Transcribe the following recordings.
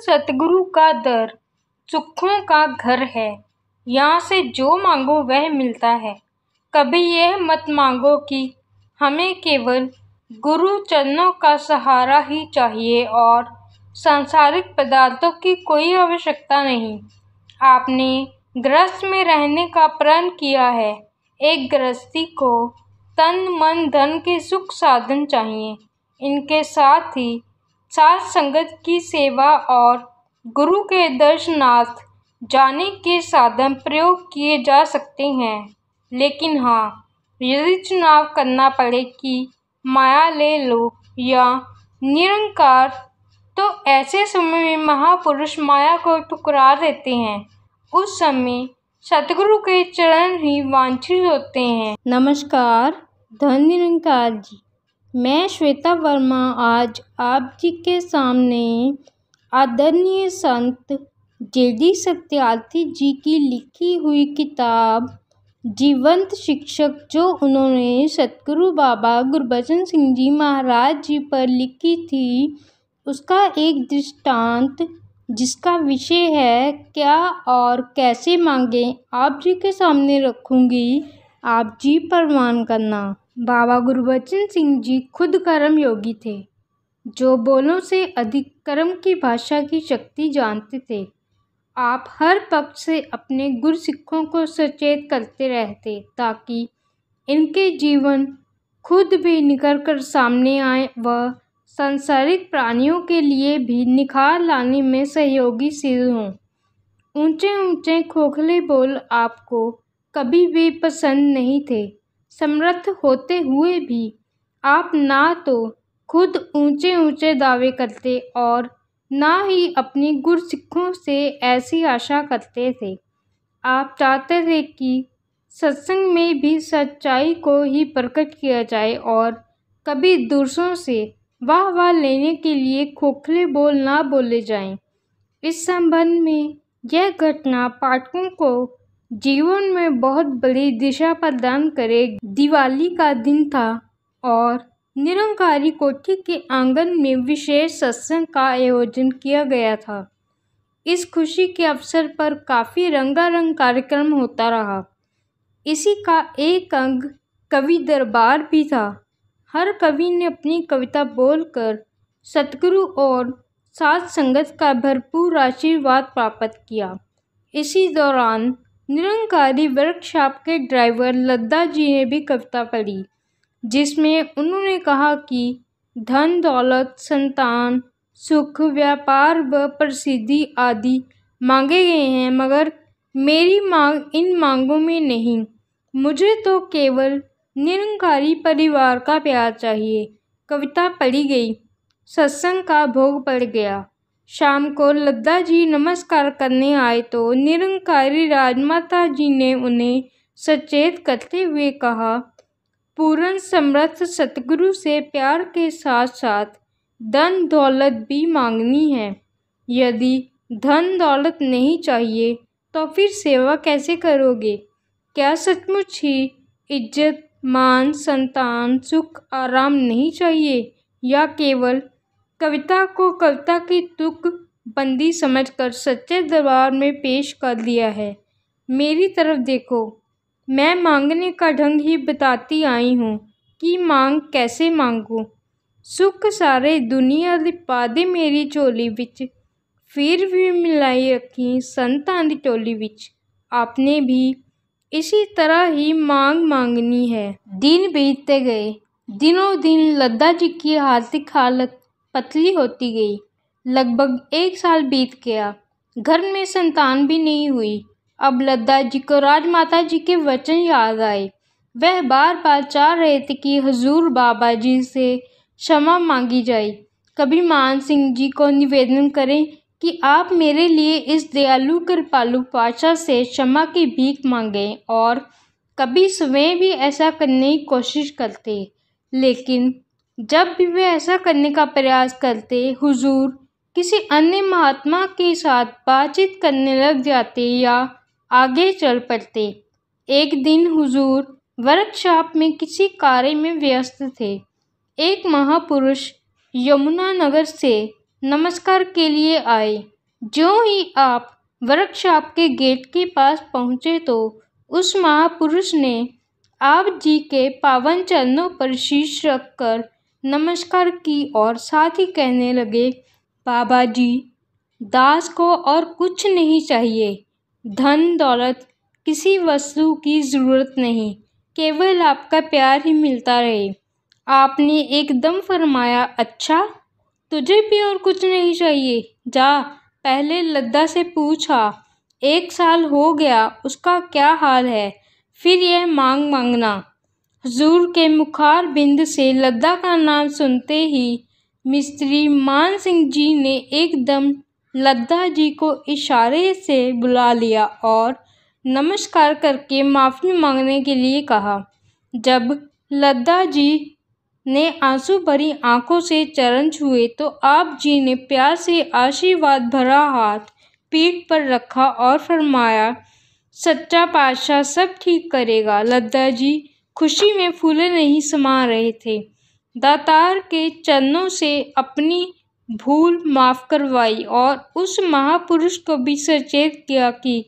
सतगुरु का दर सुखों का घर है। यहाँ से जो मांगो वह मिलता है। कभी यह मत मांगो कि हमें केवल गुरु चरणों का सहारा ही चाहिए और सांसारिक पदार्थों की कोई आवश्यकता नहीं। आपने गृहस्थ में रहने का प्रण किया है। एक गृहस्थी को तन मन धन के सुख साधन चाहिए। इनके साथ ही साथ संगत की सेवा और गुरु के दर्शनार्थ जाने के साधन प्रयोग किए जा सकते हैं। लेकिन हाँ, यदि चुनाव करना पड़े कि माया ले लो या निरंकार, तो ऐसे समय में महापुरुष माया को ठुकरा देते हैं। उस समय सतगुरु के चरण ही वांछित होते हैं। नमस्कार, धन निरंकार जी। मैं श्वेता वर्मा आज आप जी के सामने आदरणीय संत जेडी सत्यार्थी जी की लिखी हुई किताब जीवंत शिक्षक, जो उन्होंने सतगुरु बाबा गुरबचन सिंह जी महाराज जी पर लिखी थी, उसका एक दृष्टांत जिसका विषय है क्या और कैसे मांगे, आप जी के सामने रखूंगी। आप जी प्रमाण करना। बाबा गुरबचन सिंह जी खुद कर्म योगी थे, जो बोलों से अधिक कर्म की भाषा की शक्ति जानते थे। आप हर पक्ष से अपने गुरु सिखों को सचेत करते रहते ताकि इनके जीवन खुद भी निखर कर सामने आए व सांसारिक प्राणियों के लिए भी निखार लाने में सहयोगी सिद्ध हों। ऊंचे ऊंचे खोखले बोल आपको कभी भी पसंद नहीं थे। समर्थ होते हुए भी आप ना तो खुद ऊंचे ऊंचे दावे करते और ना ही अपनी गुरु सिखों से ऐसी आशा करते थे। आप चाहते थे कि सत्संग में भी सच्चाई को ही प्रकट किया जाए और कभी दूसरों से वाह वाह लेने के लिए खोखले बोल ना बोले जाएं। इस संबंध में यह घटना पाठकों को जीवन में बहुत बड़ी दिशा प्रदान करेगी। दिवाली का दिन था और निरंकारी कोठी के आंगन में विशेष सत्संग का आयोजन किया गया था। इस खुशी के अवसर पर काफ़ी रंगारंग कार्यक्रम होता रहा। इसी का एक अंग कवि दरबार भी था। हर कवि ने अपनी कविता बोलकर सतगुरु और साध संगत का भरपूर आशीर्वाद प्राप्त किया। इसी दौरान निरंकारी वर्कशॉप के ड्राइवर लद्दा जी ने भी कविता पढ़ी, जिसमें उन्होंने कहा कि धन दौलत संतान सुख व्यापार व प्रसिद्धि आदि मांगे गए हैं, मगर मेरी मांग इन मांगों में नहीं। मुझे तो केवल निरंकारी परिवार का प्यार चाहिए। कविता पढ़ी गई, सत्संग का भोग पड़ गया। शाम को लद्दा जी नमस्कार करने आए तो निरंकारी राजमाता जी ने उन्हें सचेत करते हुए कहा, पूर्ण समर्थ सतगुरु से प्यार के साथ साथ धन दौलत भी मांगनी है। यदि धन दौलत नहीं चाहिए तो फिर सेवा कैसे करोगे? क्या सचमुच ही इज्जत मान संतान सुख आराम नहीं चाहिए, या केवल कविता को कविता की तुक बंदी समझकर सच्चे दरबार में पेश कर दिया है? मेरी तरफ देखो, मैं मांगने का ढंग ही बताती आई हूँ कि मांग कैसे मांगो। सुख सारे दुनिया लिपा दे मेरी झोली विच, फिर भी मिलाई रखी संतां दी टोली विच। आपने भी इसी तरह ही मांग मांगनी है। दिन बीतते गए। दिनों दिन लद्दा जी की आर्थिक हालत पतली होती गई। लगभग 1 साल बीत गया। घर में संतान भी नहीं हुई। अब लद्दा जी को राजमाता जी के वचन याद आए। वह बार बार चाह रहे थे कि हुजूर बाबा जी से क्षमा मांगी जाए। कभी मान सिंह जी को निवेदन करें कि आप मेरे लिए इस दयालु कृपालु पातशाह से क्षमा की भीख मांगें, और कभी स्वयं भी ऐसा करने की कोशिश करते। लेकिन जब भी वे ऐसा करने का प्रयास करते, हुजूर किसी अन्य महात्मा के साथ बातचीत करने लग जाते या आगे चल पड़ते। एक दिन हुजूर वर्कशॉप में किसी कार्य में व्यस्त थे। एक महापुरुष यमुना नगर से नमस्कार के लिए आए। ज्यों ही आप वर्कशॉप के गेट के पास पहुंचे तो उस महापुरुष ने आप जी के पावन चरणों पर शीश रखकर नमस्कार की और साथ ही कहने लगे, बाबा जी, दास को और कुछ नहीं चाहिए, धन दौलत किसी वस्तु की ज़रूरत नहीं, केवल आपका प्यार ही मिलता रहे। आपने एकदम फरमाया, अच्छा, तुझे भी और कुछ नहीं चाहिए? जा पहले लद्दा से पूछा, 1 साल हो गया, उसका क्या हाल है, फिर यह मांगना। हुजूर के मुखार बिंद से लद्दा का नाम सुनते ही मिस्त्री मान सिंह जी ने एकदम लद्दा जी को इशारे से बुला लिया और नमस्कार करके माफ़ी मांगने के लिए कहा। जब लद्दा जी ने आंसू भरी आंखों से चरण छुए तो आप जी ने प्यार से आशीर्वाद भरा हाथ पीठ पर रखा और फरमाया, सच्चा पातशाह सब ठीक करेगा। लद्दा जी खुशी में फूले नहीं समा रहे थे। दातार के चरणों से अपनी भूल माफ़ करवाई और उस महापुरुष को भी सचेत किया कि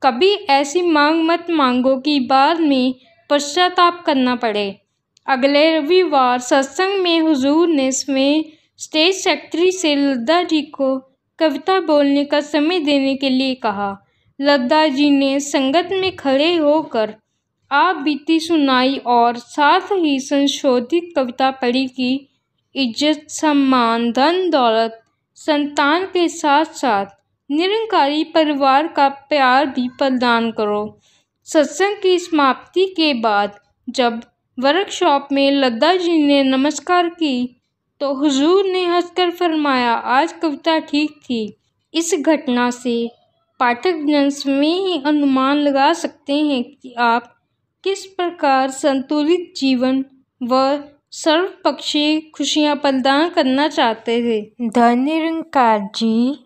कभी ऐसी मांग मत मांगो कि बाद में पश्चाताप करना पड़े। अगले रविवार सत्संग में हुजूर ने स्वयं स्टेज सेक्रेटरी से लद्दा जी को कविता बोलने का समय देने के लिए कहा। लद्दा जी ने संगत में खड़े होकर आप बीती सुनाई और साथ ही संशोधित कविता पढ़ी कि इज्जत, सम्मान, धन दौलत, संतान के साथ साथ निरंकारी परिवार का प्यार भी प्रदान करो। सत्संग की समाप्ति के बाद जब वर्कशॉप में लद्दा जी ने नमस्कार की तो हुजूर ने हंसकर फरमाया, आज कविता ठीक थी। इस घटना से पाठकजन स्वयं ही अनुमान लगा सकते हैं कि आप किस प्रकार संतुलित जीवन व सर्वपक्षीय खुशियाँ प्रदान करना चाहते थे। धन्य निरंकार जी।